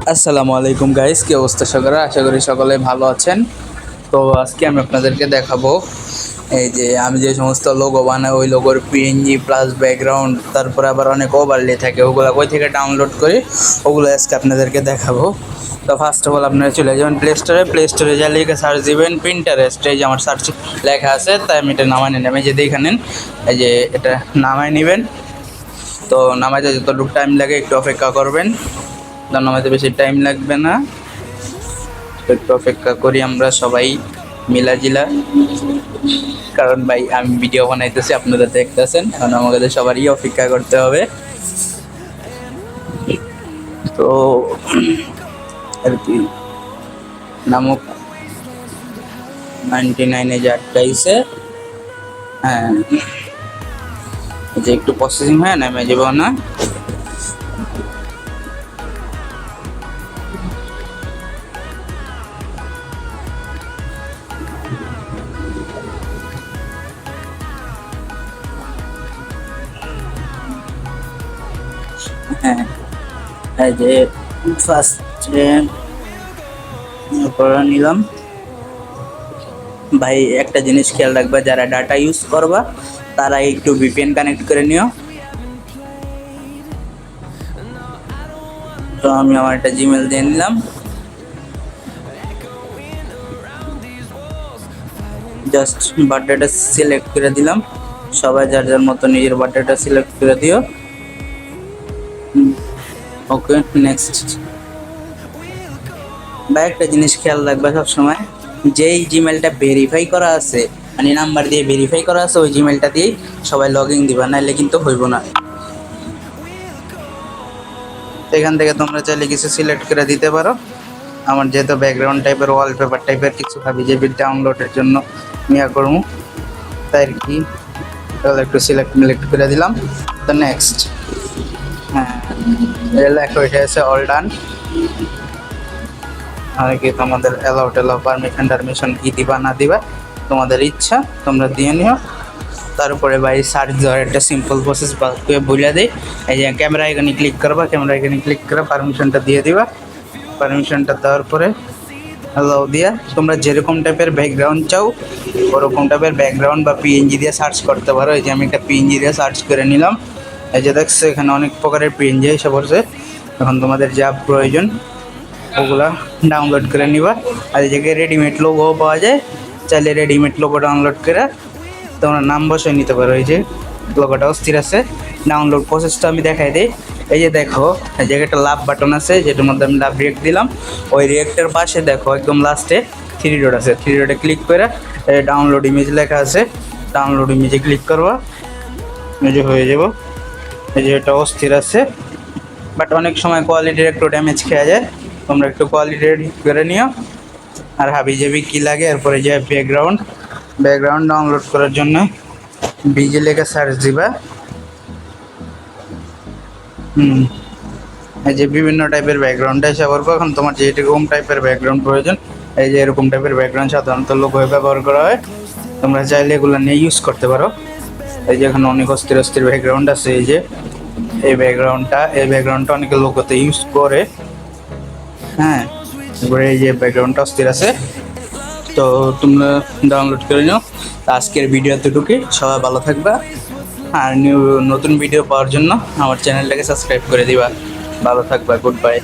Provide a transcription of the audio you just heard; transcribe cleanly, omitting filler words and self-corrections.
আসসালামু আলাইকুম গাইস, কি অবস্থা সকলের? আশা করি সকলে ভালো আছেন। তো আজকে আমি আপনাদেরকে দেখাবো এই যে আমি যে সমস্ত লোগো বানাই ওই লোগোর পিএনজি প্লাস ব্যাকগ্রাউন্ড, তারপরে আবার অনেক ওভারলে থাকে, ওগুলো কই থেকে ডাউনলোড করে ওগুলো আজকে আপনাদেরকে দেখাবো। তো ফার্স্ট অফ অল আপনারা চলে যাবেন প্লে স্টোরে যা লিখে সার্চ দিবেন পিন্টারেস্ট। এই যে আমার সার্চ লেখা আছে, তাই আমি এটা নামাই নিলাম। এই যে দেখে নেন, এই যে এটা নামাই নেবেন। তো নামাইতে যতটুকু টাইম লাগে একটু অপেক্ষা করবেন, নামাইতে বেশি টাইম লাগবে না। একটু অপেক্ষা করি আমরা সবাই মিলাজিলা, কারণ ভাই আমি ভিডিও বানাইতেছি, আপনারা দেখতেছেন, কারণ আমাদের সবারই অপেক্ষা করতে হবে। তো আর কি নামক 99 যে আটকাইছে। হ্যাঁ, যে একটু প্রসেসিং হয় নামে যাব না। হ্যাঁ, এই যে ফার্স্টে করে নিলাম। ভাই একটা জিনিস খেয়াল রাখবা, যারা ডাটা ইউজ করবা তারা একটু ভিপিএন কানেক্ট করে নিও। তো আমি আমার একটা জিমেল দিয়ে নিলাম, জাস্ট বার্থডেটা সিলেক্ট করে দিলাম। সবাই যার যার মতো নিজের বার্থডেটা সিলেক্ট করে দিও। ওকে, নেক্সট। বা একটা জিনিস খেয়াল রাখবা সবসময়, যেই জিমেলটা ভেরিফাই করা আছে, মানে নাম্বার দিয়ে ভেরিফাই করা আছে, ওই জিমেলটা দিয়েই সবাই লগ ইন দিবা, নাহলে কিন্তু হইব না। এখান থেকে তোমরা চাইলে কিছু সিলেক্ট করে দিতে পারো। আমার যেহেতু ব্যাকগ্রাউন্ড টাইপের ওয়ালপেপার টাইপের কিছু ভাবি যে ডাউনলোডের জন্য নিয়ে করবো, তাই আর কি। তাহলে একটু সিলেক্ট করে দিলাম। তো নেক্সট। হ্যাঁ, লেখা ওইটা আছে অল ডান। আর কি তোমাদের অ্যালাউ পারমিশন কি দিবা না দিবা তোমাদের ইচ্ছা, তোমরা দিয়ে নিও। তারপরে ভাই সার্চ দেওয়ার একটা সিম্পল প্রসেস বলে দিই। এই যে ক্যামেরা এখানে ক্লিক করবা, ক্যামেরা এখানে ক্লিক করে পারমিশনটা দিয়ে দিবা। পারমিশনটা দেওয়ার পরে অ্যালাউ দিয়া তোমরা যেরকম টাইপের ব্যাকগ্রাউন্ড চাও ওরকম টাইপের ব্যাকগ্রাউন্ড বা পিএনজি দিয়ে সার্চ করতে পারো। এই যে আমি একটা পিএনজি দিয়ে সার্চ করে নিলাম। এই যে দেখছো এখানে অনেক প্রকারের পিএনজি এসে পড়ছে। এখন তোমাদের যা প্রয়োজন ওগুলা ডাউনলোড করে নিবা। আর এই জায়গায় রেডিমেড লোগো পাওয়া যায়, চাইলে রেডিমেড লোগো ডাউনলোড করে তোমরা নাম বসিয়ে নিতে পারো। এই যে লোগোটা অস্থির আছে। ডাউনলোড প্রসেসটা আমি দেখাই দিই। এই যে দেখো, এই জায়গায় একটা লাভ বাটন আছে, যেটার মধ্যে আমি লাভ রিয়েক্ট দিলাম। ওই রিয়েক্টের পাশে দেখো একদম লাস্টে 3 ডট আছে, 3 ডটে ক্লিক করে ডাউনলোড ইমেজ লেখা আছে, ডাউনলোড ইমেজে ক্লিক করবা। এই যে হয়ে যাব। এই যে এটা অস্থির আছে, বাট অনেক সময় কোয়ালিটির একটু ড্যামেজ খেয়ে যায়, তোমরা একটু কোয়ালিটি করে নিও। আর হাবি জাবি কী লাগে, এরপরে যে ব্যাকগ্রাউন্ড ডাউনলোড করার জন্য বিজে লেখা সার্চ দিবা। এই যে বিভিন্ন টাইপের ব্যাকগ্রাউন্ড এসে পড়বো। এখন তোমার যেরকম টাইপের ব্যাকগ্রাউন্ড প্রয়োজন, এই যে এরকম টাইপের ব্যাকগ্রাউন্ড সাধারণত লোগোয় ব্যবহার করা হয়, তোমরা চাইলে এগুলো নিয়ে ইউজ করতে পারো। এই যে এখন অনেক অস্থির ব্যাকগ্রাউন্ড আছে। এই যে এই ব্যাকগ্রাউন্ডটা অনেকে লোগোতে ইউজ করে। হ্যাঁ, এবারে এই যে ব্যাকগ্রাউন্ডটা অস্থির আছে, তো তোমরা ডাউনলোড করে নিও। আজকের ভিডিও এতটুকুই, সবাই ভালো থাকবা। আর নতুন ভিডিও পাওয়ার জন্য আমার চ্যানেলটাকে সাবস্ক্রাইব করে দিবা। ভালো থাকবা, গুড বাই।